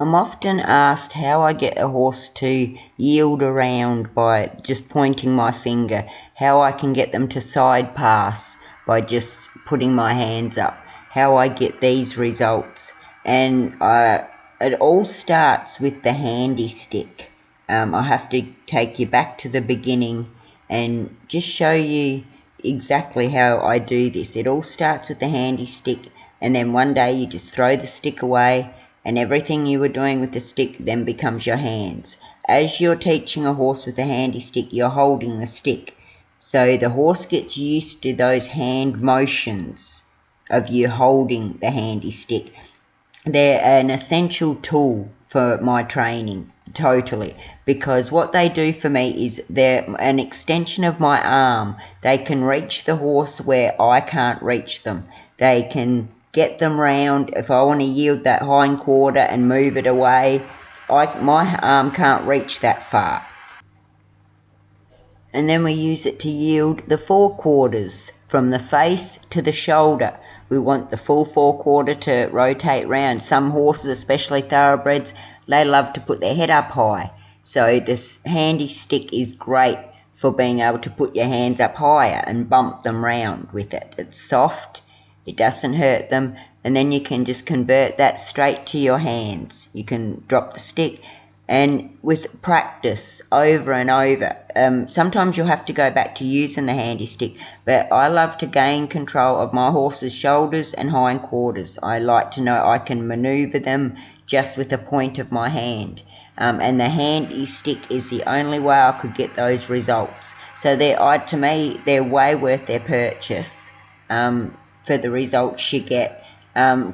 I'm often asked how I get a horse to yield around by just pointing my finger, how I can get them to side pass by just putting my hands up, how I get these results. And it all starts with the handy stick. I have to take you back to the beginning and just show you exactly how I do this. It all starts with the handy stick, and then one day you just throw the stick away, and everything you were doing with the stick then becomes your hands. As you're teaching a horse with a handy stick, you're holding the stick. So the horse gets used to those hand motions of you holding the handy stick. They're an essential tool for my training, totally, because what they do for me is they're an extension of my arm. They can reach the horse where I can't reach them. They can get them round. If I want to yield that hind quarter and move it away, my arm can't reach that far. And then we use it to yield the forequarters from the face to the shoulder. We want the full forequarter to rotate round. Some horses, especially thoroughbreds, they love to put their head up high. So this handy stick is great for being able to put your hands up higher and bump them round with it. It's soft, it doesn't hurt them, and then you can just convert that straight to your hands. You can drop the stick, and with practice over and over, sometimes you'll have to go back to using the handy stick, but I love to gain control of my horse's shoulders and hindquarters. I like to know I can maneuver them just with the point of my hand, and the handy stick is the only way I could get those results. So to me, they're way worth their purchase for the results you get.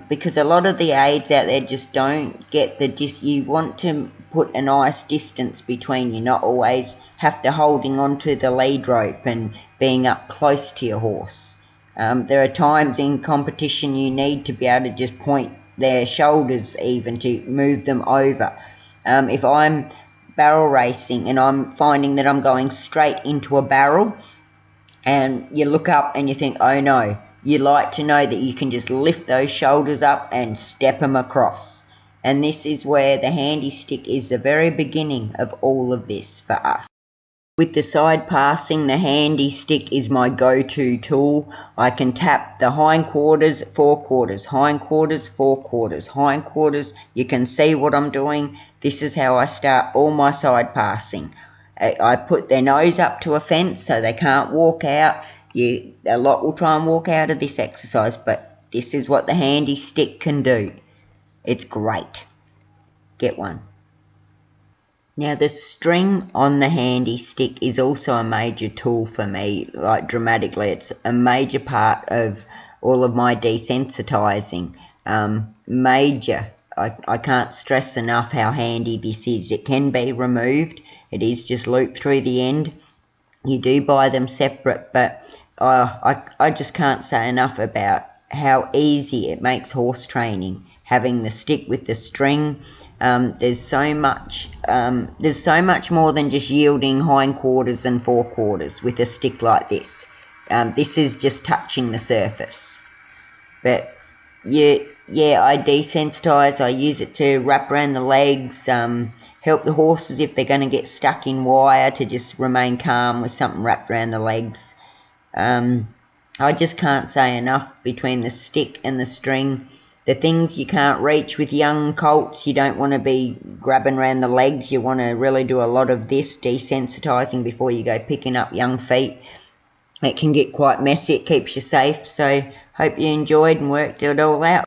Because a lot of the aids out there just don't get you want to put a nice distance between you, not always have to holding onto the lead rope and being up close to your horse. There are times in competition you need to be able to just point their shoulders even to move them over. If I'm barrel racing and I'm finding that I'm going straight into a barrel, and you look up and you think, oh no, you like to know that you can just lift those shoulders up and step them across. And this is where the handy stick is the very beginning of all of this for us. With the side passing, the handy stick is my go-to tool. I can tap the hindquarters, forequarters, hindquarters, forequarters, hindquarters. You can see what I'm doing. This is how I start all my side passing. I put their nose up to a fence so they can't walk out. A lot will try and walk out of this exercise, but this is what the handy stick can do. It's great. Get one. Now the string on the handy stick is also a major tool for me, like dramatically. It's a major part of all of my desensitizing. Major. I can't stress enough how handy this is. It can be removed. It is just looped through the end. You do buy them separate, but I just can't say enough about how easy it makes horse training, having the stick with the string. There's so much more than just yielding hindquarters and forequarters with a stick like this. This is just touching the surface. But yeah, I desensitize. I use it to wrap around the legs, help the horses if they're going to get stuck in wire to just remain calm with something wrapped around the legs. I just can't say enough between the stick and the string. The things you can't reach with young colts, you don't want to be grabbing around the legs. You want to really do a lot of this desensitizing before you go picking up young feet. It can get quite messy. It keeps you safe. So hope you enjoyed and worked it all out.